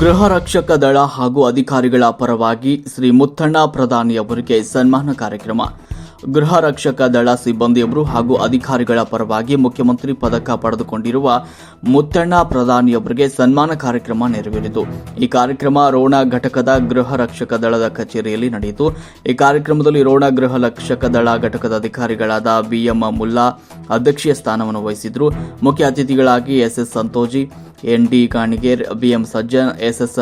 ಗೃಹ ರಕ್ಷಕ ದಳ ಹಾಗೂ ಅಧಿಕಾರಿಗಳ ಪರವಾಗಿ ಶ್ರೀ ಮುತ್ತಣ್ಣ ಪ್ರಧಾನಿಯವರಿಗೆ ಸನ್ಮಾನ ಕಾರ್ಯಕ್ರಮ. ಗೃಹ ರಕ್ಷಕ ದಳ ಸಿಬ್ಬಂದಿಯವರು ಹಾಗೂ ಅಧಿಕಾರಿಗಳ ಪರವಾಗಿ ಮುಖ್ಯಮಂತ್ರಿ ಪದಕ ಪಡೆದುಕೊಂಡಿರುವ ಮುತ್ತಣ್ಣ ಪ್ರಧಾನಿಯವರಿಗೆ ಸನ್ಮಾನ ಕಾರ್ಯಕ್ರಮ ನೆರವೇರಿತು. ಈ ಕಾರ್ಯಕ್ರಮ ರೋಣ ಘಟಕದ ಗೃಹ ರಕ್ಷಕ ದಳದ ಕಚೇರಿಯಲ್ಲಿ ನಡೆಯಿತು. ಈ ಕಾರ್ಯಕ್ರಮದಲ್ಲಿ ರೋಣ ಗೃಹ ರಕ್ಷಕ ದಳ ಘಟಕದ ಅಧಿಕಾರಿಗಳಾದ ಬಿಎಂ ಮುಲ್ಲಾ ಅಧ್ಯಕ್ಷೀಯ ಸ್ಥಾನವನ್ನು ವಹಿಸಿದ್ರು. ಮುಖ್ಯ ಅತಿಥಿಗಳಾಗಿ SS Santoji, ND Ganiger, BM Sajjan, SS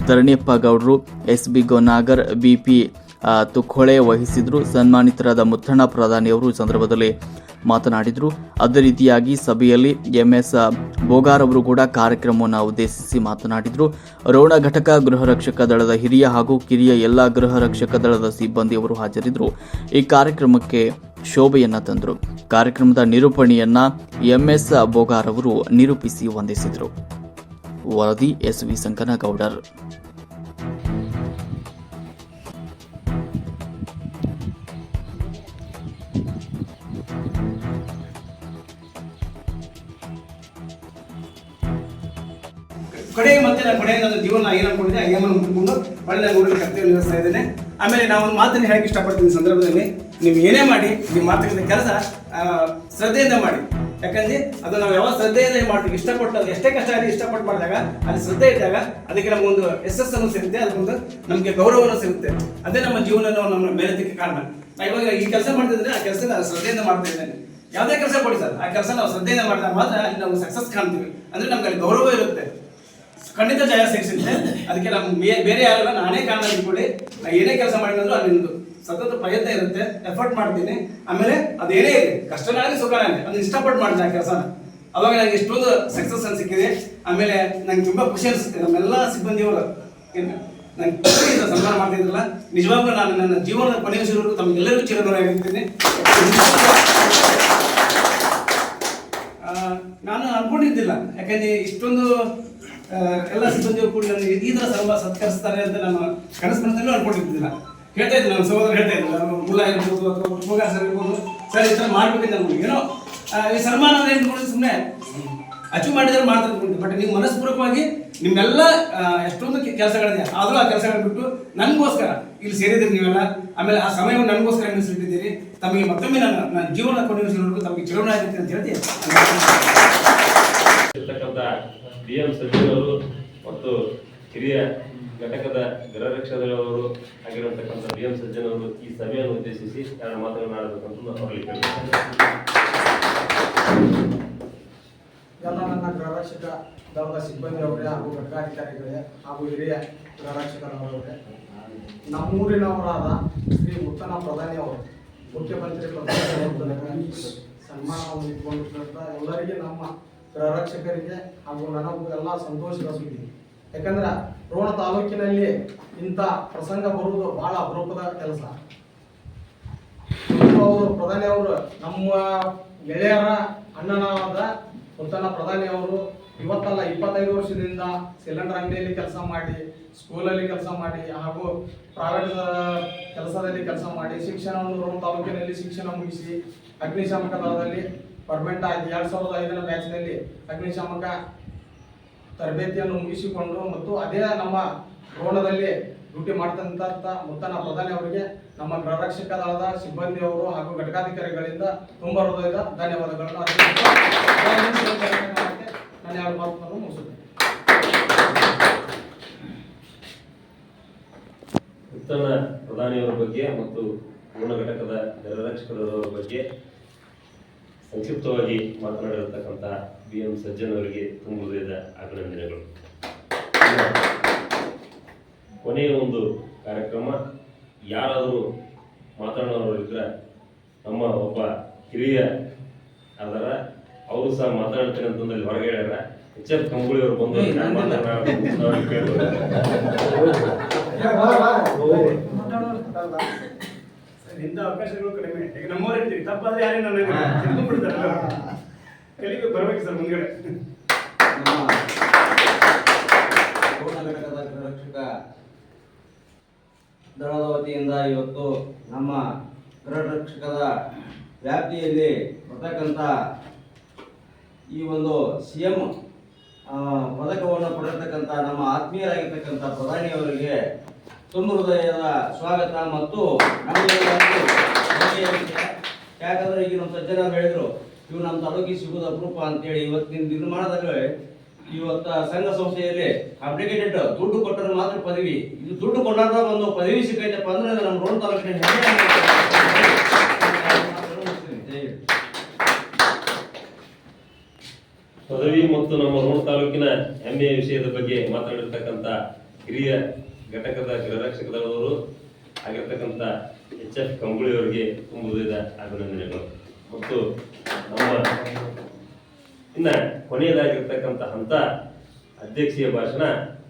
Dharaniyappa ಗೌಡ್ರು, ಎಸ್ಬಿ ಗೊನಾಗರ್, ಬಿಪಿ ತುಖೋಳೆ ವಹಿಸಿದ್ರು. ಸನ್ಮಾನಿತರಾದ ಮುತ್ತಣ್ಣ ಪ್ರಧಾನಿಯವರು ಈ ಸಂದರ್ಭದಲ್ಲಿ ಮಾತನಾಡಿದರು. ಅದೇ ರೀತಿಯಾಗಿ ಸಭೆಯಲ್ಲಿ ಎಂಎಸ್ ಬೋಗಾರ್ ಅವರು ಕೂಡ ಕಾರ್ಯಕ್ರಮವನ್ನು ಉದ್ದೇಶಿಸಿ ಮಾತನಾಡಿದರು. ರೋಣ ಘಟಕ ಗೃಹ ರಕ್ಷಕ ದಳದ ಹಿರಿಯ ಹಾಗೂ ಕಿರಿಯ ಎಲ್ಲ ಗೃಹ ರಕ್ಷಕ ದಳದ ಸಿಬ್ಬಂದಿಯವರು ಹಾಜರಿದ್ದರು. ಈ ಕಾರ್ಯಕ್ರಮಕ್ಕೆ ಶೋಭೆಯನ್ನ ತಂದರು. ಕಾರ್ಯಕ್ರಮದ ನಿರೂಪಣೆಯನ್ನ ಎಂಎಸ್ ಬೋಗಾರ್ ಅವರು ನಿರೂಪಿಸಿ ವಂದಿಸಿದರು. ವರದಿ ಎಸ್ವಿ ಸಂಕನಗೌಡರ್. ಕಡೆಗೆ ಮತ್ತೆ ನಾನು ಕಡೆಗೆ ನನ್ನ ಜೀವನ ಏನು ಅನ್ಕೊಂಡಿದ್ದೆ ಆ ಏಮನ್ನು ಮುಂದ್ಕೊಂಡು ಒಳ್ಳೆ ನಾನು ಊರಲ್ಲಿ ಕರ್ತವ್ಯ ನಿರ್ವಹಿಸ್ತಾ ಇದ್ದೇನೆ. ಆಮೇಲೆ ನಾವು ಒಂದು ಮಾತನ್ನು ಹೇಳಕ್ಕೆ ಇಷ್ಟಪಡ್ತೀನಿ ಸಂದರ್ಭದಲ್ಲಿ, ನೀವು ಏನೇ ಮಾಡಿ ನಿಮ್ಮ ಮಾತುಕತೆ ಕೆಲಸ ಶ್ರದ್ಧೆಯಿಂದ ಮಾಡಿ. ಯಾಕಂದ್ರೆ ಅದು ನಾವು ಯಾವ ಶ್ರದ್ಧೆಯಿಂದ ಮಾಡ್ತೀವಿ, ಇಷ್ಟಪಟ್ಟು ಅದು ಎಷ್ಟೇ ಕಷ್ಟ ಆಗಲಿ ಇಷ್ಟಪಟ್ಟು ಮಾಡಿದಾಗ ಅಲ್ಲಿ ಶ್ರದ್ಧೆ ಇದ್ದಾಗ ಅದಕ್ಕೆ ನಮಗೊಂದು ಯಶಸ್ಸನ್ನು ಸಿಗುತ್ತೆ, ಅದಕ್ಕೊಂದು ನಮಗೆ ಗೌರವವನ್ನು ಸಿಗುತ್ತೆ. ಅದೇ ನಮ್ಮ ಜೀವನವನ್ನು ನಮ್ಮ ಮೇಲೆತ್ತಕ್ಕೆ ಕಾರಣ. ನಾ ಇವಾಗ ಈ ಕೆಲಸ ಮಾಡ್ತಿದ್ರೆ ಆ ಕೆಲಸ ನಾನು ಶ್ರದ್ಧೆಯಿಂದ ಮಾಡ್ತಾ ಇದ್ದೇನೆ. ಯಾವುದೇ ಕೆಲಸ ಕೊಡಿ ಸರ್, ಆ ಕೆಲಸ ನಾವು ಶ್ರದ್ಧೆಯಿಂದ ಮಾಡಿದಾಗ ಮಾತ್ರ ಅಲ್ಲಿ ನಾವು ಸಕ್ಸಸ್ ಕಾಣ್ತೀವಿ. ಅಂದ್ರೆ ನಮ್ಗೆ ಅಲ್ಲಿ ಗೌರವ ಇರುತ್ತೆ, ಖಂಡಿತ ಜಯ ಸಿಗುತ್ತೆ. ಅದಕ್ಕೆ ನಮ್ಗೆ ಬೇರೆ ಯಾರಲ್ಲ, ನಾನೇ ಕಾರಣ ಇಟ್ಕೊಳ್ಳಿ. ನಾ ಏನೇ ಕೆಲಸ ಮಾಡಿದ್ರು ಅಲ್ಲಿ ಸತತ ಪ್ರಯತ್ನ ಇರುತ್ತೆ, ಎಫರ್ಟ್ ಮಾಡ್ತೀನಿ. ಆಮೇಲೆ ಅದೇನೇ ಇದೆ, ಕಷ್ಟನಾಗಲಿ ಸುಖನಾಗಲಿ ಅದನ್ನ ಇಷ್ಟಪಟ್ಟು ಮಾಡ್ತೀನಿ ಆ ಕೆಲಸನ. ಅವಾಗ ನನಗೆ ಇಷ್ಟೊಂದು ಸಕ್ಸಸ್ ಅನ್ನು ಸಿಕ್ಕಿದೆ. ಆಮೇಲೆ ನಂಗೆ ತುಂಬಾ ಖುಷಿ ಅನಿಸುತ್ತೆ. ನಮ್ಮೆಲ್ಲ ಸಿಬ್ಬಂದಿಯವರು ನಂಗೆ ಸನ್ಮಾನ ಮಾಡ್ತಿದ್ರಲ್ಲ, ನಿಜವಾಗ್ಲೂ ನಾನು ನನ್ನ ಜೀವನದ ಕೊನೆಯುವವರೆಗೂ ತಮ್ಗೆಲ್ಲರಿಗೂ ಚಿರಋಣಿಯಾಗಿರ್ತೀನಿ. ನಾನು ಅನ್ಕೊಂಡಿದ್ದಿಲ್ಲ, ಯಾಕಂದ್ರೆ ಇಷ್ಟೊಂದು ಎಲ್ಲ ಸಿಬ್ಬಂದಿಯವರು ಕೂಡ ನನಗೆ ಈ ಥರ ಸತ್ಕರಿಸ್ತಾರೆ ಅಂತ ನಾನು ಕನಸಿನಲ್ಲೂ ಅನ್ಕೊಂಡಿದ್ದಿಲ್ಲ. ಹೇಳ್ತಾ ಇದ್ದೆ, ನನ್ನ ಸಹೋದರ ಹೇಳ್ತಾ ಇದ್ದರು, ಮುಲ್ಲ ಇರ್ಬೋದು ಅಥವಾ ಭೋಗಾರ್ ಸರ್ ಇರ್ಬೋದು, ಸರ್ ಈ ಥರ ಮಾಡ್ಬೇಕಂತ ಅನ್ಕೊಂಡು ಏನೋ ಈ ಸನ್ಮಾನ ಏನು ಸುಮ್ಮನೆ ಅಚೀವ್ ಮಾಡಿದ್ರೆ ಮಾತ್ರ ಅನ್ಕೊಂಡಿದ್ದೆ. ಬಟ್ ನೀವು ಮನಸ್ಪೂರ್ವಕವಾಗಿ ನಿಮ್ಮೆಲ್ಲ ಎಷ್ಟೊಂದು ಕೆಲಸಗಳಿದೆ, ಆದರೂ ಆ ಕೆಲಸಗಳನ್ನ ಬಿಟ್ಟು ನನಗೋಸ್ಕರ ಇಲ್ಲಿ ಸೇರಿದ್ದೀರಿ ನೀವೆಲ್ಲ. ಆಮೇಲೆ ಆ ಸಮಯವನ್ನು ನನಗೋಸ್ಕರ ಮೀಸಲಿಟ್ಟಿದ್ದೀರಿ. ತಮಗೆ ಮತ್ತೊಮ್ಮೆ ನನ್ನ ಜೀವನ ಕೊನೆಯುವವರೆಗೂ ತಮಗೆ ಚಿರಋಣಿಯಾಗಿರ್ತೀನಿ ಅಂತ ಹೇಳ್ತೀನಿ. ಬಿಎಂ ಸಜ್ಜನ್ ಅವರು ಮತ್ತು ಹಿರಿಯ ಘಟಕದ ಗೃಹ ರಕ್ಷಕದವರು ಆಗಿರುವಂತಕ್ಕಂಥ ಬಿಎಂ ಸಜ್ಜನ್ ಅವರು ಈ ಸಭೆಯನ್ನು ಉದ್ದೇಶಿಸಿ ಎರಡು ಮಾತನಾಡಬೇಕಂತ ಅವರಲ್ಲಿ ಕೇಳ್ತಾರೆ. ಎಲ್ಲ ನನ್ನ ಗೃಹ ರಕ್ಷಕ ದಳದ ಸಿಬ್ಬಂದಿಯವರೇ ಹಾಗೂ ಘಟಕಾಧಿಕಾರಿಗಳೇ ಹಾಗೂ ಹಿರಿಯ ಗೃಹ ರಕ್ಷಕರವರೇ, ನಮ್ಮೂರಿನವರಾದ ಶ್ರೀ ಮುತ್ತಣ್ಣ ಪ್ರಧಾನಿ ಅವರು ಮುಖ್ಯಮಂತ್ರಿ ಪ್ರಧಾನಿ ಸನ್ಮಾನವನ್ನು ಇಟ್ಕೊಂಡಿದ್ದಂಥ ಎಲ್ಲರಿಗೆ, ನಮ್ಮ ಗೃಹ ರಕ್ಷಕರಿಗೆ ಹಾಗೂ ನನಗೂ ಎಲ್ಲ ಸಂತೋಷದ ಸುದ್ದಿ. ಯಾಕಂದ್ರೆ ರೋಣ ತಾಲೂಕಿನಲ್ಲಿ ಇಂಥ ಪ್ರಸಂಗ ಬರುವುದು ಬಹಳ ಅಪರೂಪದ ಕೆಲಸ. ಅವರು ಪ್ರಧಾನಿ ಅವರು ನಮ್ಮ ಗೆಳೆಯರ ಅಣ್ಣನಾದ ಮುತ್ತಣ್ಣ ಪ್ರಧಾನಿ ಅವರು ಇವತ್ತಲ್ಲ 25 ವರ್ಷದಿಂದ ಸಿಲಿಂಡರ್ ಅಂಗಡಿಯಲ್ಲಿ ಕೆಲಸ ಮಾಡಿ, ಸ್ಕೂಲಲ್ಲಿ ಕೆಲಸ ಮಾಡಿ ಹಾಗೂ ಪ್ರೈವೇಟ್ ಕೆಲಸದಲ್ಲಿ ಕೆಲಸ ಮಾಡಿ ಶಿಕ್ಷಣವನ್ನು ರೋಣ ತಾಲೂಕಿನಲ್ಲಿ ಶಿಕ್ಷಣ ಮುಗಿಸಿ ಅಗ್ನಿಶಾಮಕ ದಳದಲ್ಲಿ ಪರ್ಮನೆಂಟ್ ಆಗಿ 2005ನೇ ಬ್ಯಾಚ್ನಲ್ಲಿ ಅಗ್ನಿಶಾಮಕ ತರಬೇತಿಯನ್ನು ಮುಗಿಸಿಕೊಂಡು ಮತ್ತು ಅದೇ ನಮ್ಮ ರೋಣದಲ್ಲಿ ಡ್ಯೂಟಿ ಮಾಡ್ತಂತ ಮುತ್ತಣ್ಣ ಪ್ರಧಾನಿ ಅವರಿಗೆ ನಮ್ಮ ಗೃಹ ರಕ್ಷಕ ದಳದ ಸಿಬ್ಬಂದಿಯವರು ಹಾಗೂ ಘಟಕಾಧಿಕಾರಿಗಳಿಂದ ತುಂಬ ಹೃದಯದ ಧನ್ಯವಾದಗಳನ್ನು ನಾನು ಎರಡು ಮಾತುಗಳನ್ನು ಮುಗಿಸುತ್ತೇನೆ. ಮುತ್ತಣ್ಣ ಪ್ರಧಾನಿಯವರ ಬಗ್ಗೆ ಮತ್ತು ರೋಣ ಘಟಕದ ಗೃಹ ರಕ್ಷಕರವರ ಬಗ್ಗೆ ಸಂಕ್ಷಿಪ್ತವಾಗಿ ಮಾತನಾಡಿರತಕ್ಕಂಥ ಬಿಎಂ ಸಜ್ಜನ್ ಅವರಿಗೆ ತುಂಬ ಹೃದಯದ ಅಭಿನಂದನೆಗಳು. ಕೊನೆಯ ಒಂದು ಕಾರ್ಯಕ್ರಮ, ಯಾರಾದರೂ ಮಾತನಾಡೋರಿದ್ರೆ ನಮ್ಮ ಒಬ್ಬ ಹಿರಿಯ ಅದರ ಅವರು ಸಹ ಮಾತನಾಡ್ತೇನೆ ಅಂತಂದಲ್ಲಿ ಹೊರಗೆ ಹೇಳ್ಯಾರ. ಎಚ್.ಎಫ್. ಕಂಬಳಿ ಅವರು ಬಂದು ಇಂಥ ಅವಕಾಶಗಳು ಕಡಿಮೆ. ಈಗ ನಮ್ಮವ್ರು ಇರ್ತೀವಿ, ತಪ್ಪಾದ್ರೆ ಯಾರೇ ನನಗೆ ತಿಳ್ಕೊಂಡ್ಬಿಡ್ತಾರಲ್ಲ, ಕಲಿಗೆ ಬರ್ಬೇಕು ಸರ್ ಮುಂದ್ಗಡೆ. ಘಟಕದ ಗೃಹರಕ್ಷಕ ದಳದ ವತಿಯಿಂದ ಇವತ್ತು ನಮ್ಮ ಗೃಹರಕ್ಷಕದ ವ್ಯಾಪ್ತಿಯಲ್ಲಿ ಬರ್ತಕ್ಕಂಥ ಈ ಒಂದು CM ಪದಕವನ್ನು ಪಡೆದಿರ್ತಕ್ಕಂಥ ನಮ್ಮ ಆತ್ಮೀಯರಾಗಿರ್ತಕ್ಕಂಥ ಪ್ರಧಾನಿಯವರಿಗೆ ತುಂಬ ಹೃದಯದ ಸ್ವಾಗತ ಮತ್ತು ನಮಗೆಲ್ಲರಿಗೂ ಹೆಮ್ಮೆಯ ವಿಷಯ. ಯಾಕಂದ್ರೆ ಈಗ ನಮ್ಮ ಸಜ್ಜನರು ಹೇಳಿದ್ರು ಇವು ನಮ್ಮ ತಾಲೂಕಿಗೆ ಸಿಗುವುದು ಅಪರೂಪ ಅಂತೇಳಿ ಇವತ್ತಿನ ನಿರ್ಮಾಣದಲ್ಲಿ ಇವತ್ತ ಸಂಘ ಸಂಸ್ಥೆಯಲ್ಲಿ ಅಪ್ಲಿಕೇಟೆಡ್ ದುಡ್ಡು ಕೊಟ್ಟರೆ ಮಾತ್ರ ಪದವಿ, ಇದು ದುಡ್ಡು ಕೊಟ್ಟಾರ ಒಂದು ಪದವಿ ಸಿಕ್ಕೈತಪ್ಪ ಅಂದ್ರೆ ಅದು ನಮ್ಮ ರೋಣ ತಾಲೂಕಿನ ಹೆಮ್ಮೆ. ಪದವಿ ಮತ್ತು ನಮ್ಮ ರೋಣ ತಾಲೂಕಿನ ಹೆಮ್ಮೆಯ ವಿಷಯದ ಬಗ್ಗೆ ಮಾತನಾಡಿರ್ತಕ್ಕಂಥ ಹಿರಿಯ ಘಟಕದ ಗೃಹರಕ್ಷಕ ದಳದವರು ಆಗಿರ್ತಕ್ಕಂಥ HF ಕಂಬಳಿ ಅವರಿಗೆ ತುಂಬ ಹೃದಯದ ಅಭಿನಂದನೆಗಳು. ಮತ್ತು ನಮ್ಮ ಇನ್ನ ಕೊನೆಯದಾಗಿರ್ತಕ್ಕಂಥ ಹಂತ ಅಧ್ಯಕ್ಷೀಯ ಭಾಷಣ.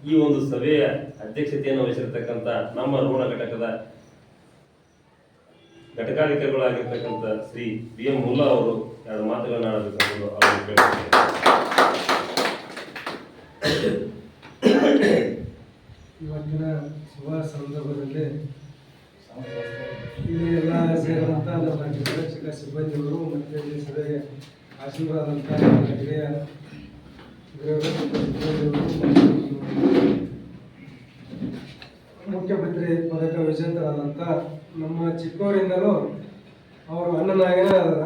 ಈ ಒಂದು ಸಭೆಯ ಅಧ್ಯಕ್ಷತೆಯನ್ನು ವಹಿಸಿರ್ತಕ್ಕಂಥ ನಮ್ಮ ರೋಣ ಘಟಕದ ಘಟಕಾಧಿಕಾರಿಗಳಾಗಿರ್ತಕ್ಕಂಥ ಶ್ರೀ BM ಮುಲ್ಲಾ ಅವರು 2 ಮಾತುಗಳನ್ನು ಆಡಬೇಕೆಂದು ಅವರು ಕೇಳಿದ್ದಾರೆ. ಇವತ್ತಿನ ಶುಭ ಸಂದರ್ಭದಲ್ಲಿ ಇಲ್ಲಿ ಎಲ್ಲ ಸೇರಿದಂಥ ನಮ್ಮ ಗೃಹರಕ್ಷಕ ಸಿಬ್ಬಂದಿಗಳು ಮತ್ತು ಇಲ್ಲಿ ಸಭೆಗೆ ಆಶೀರ್ವಾದಂಥ ಹಿರಿಯ ಗೃಹರಕ್ಷಕ ಸಿಬ್ಬಂದಿಗಳು, ಮುಖ್ಯಮಂತ್ರಿ ಪದಕ ವಿಜೇತರಾದಂಥ ನಮ್ಮ ಚಿಕ್ಕವರಿಂದಲೂ ಅವರು ಅಣ್ಣನಾಗನೇ ಅದಾರ.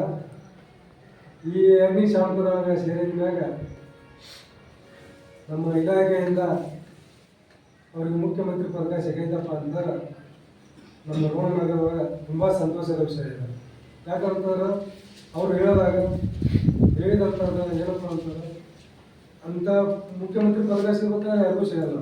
ಈ ಅಗ್ನಿಶಾಮಕದೊಳಗೆ ಸೇರಿದ ಮ್ಯಾಗ ನಮ್ಮ ಇಲಾಖೆಯಿಂದ ಅವ್ರಿಗೆ ಮುಖ್ಯಮಂತ್ರಿ ಪದಕ ಸಿಗೈತಪ್ಪ ಅಂದ್ರೆ ನಮ್ಮ ರೋಣ ನಗರದಾಗ ತುಂಬ ಸಂತೋಷದ ವಿಷಯ ಇದೆ. ಯಾಕಂತಂದ್ರೆ ಅವ್ರು ಹೇಳಿದಂಥದ್ದು ಏನಪ್ಪ ಅಂತಂದ್ರೆ ಅಂಥ ಮುಖ್ಯಮಂತ್ರಿ ಪದಕ ಸಿಗ್ಬೇಕಾದ್ರೆ ಯಾರಿಗೂ ಸಿಗಲ್ಲ.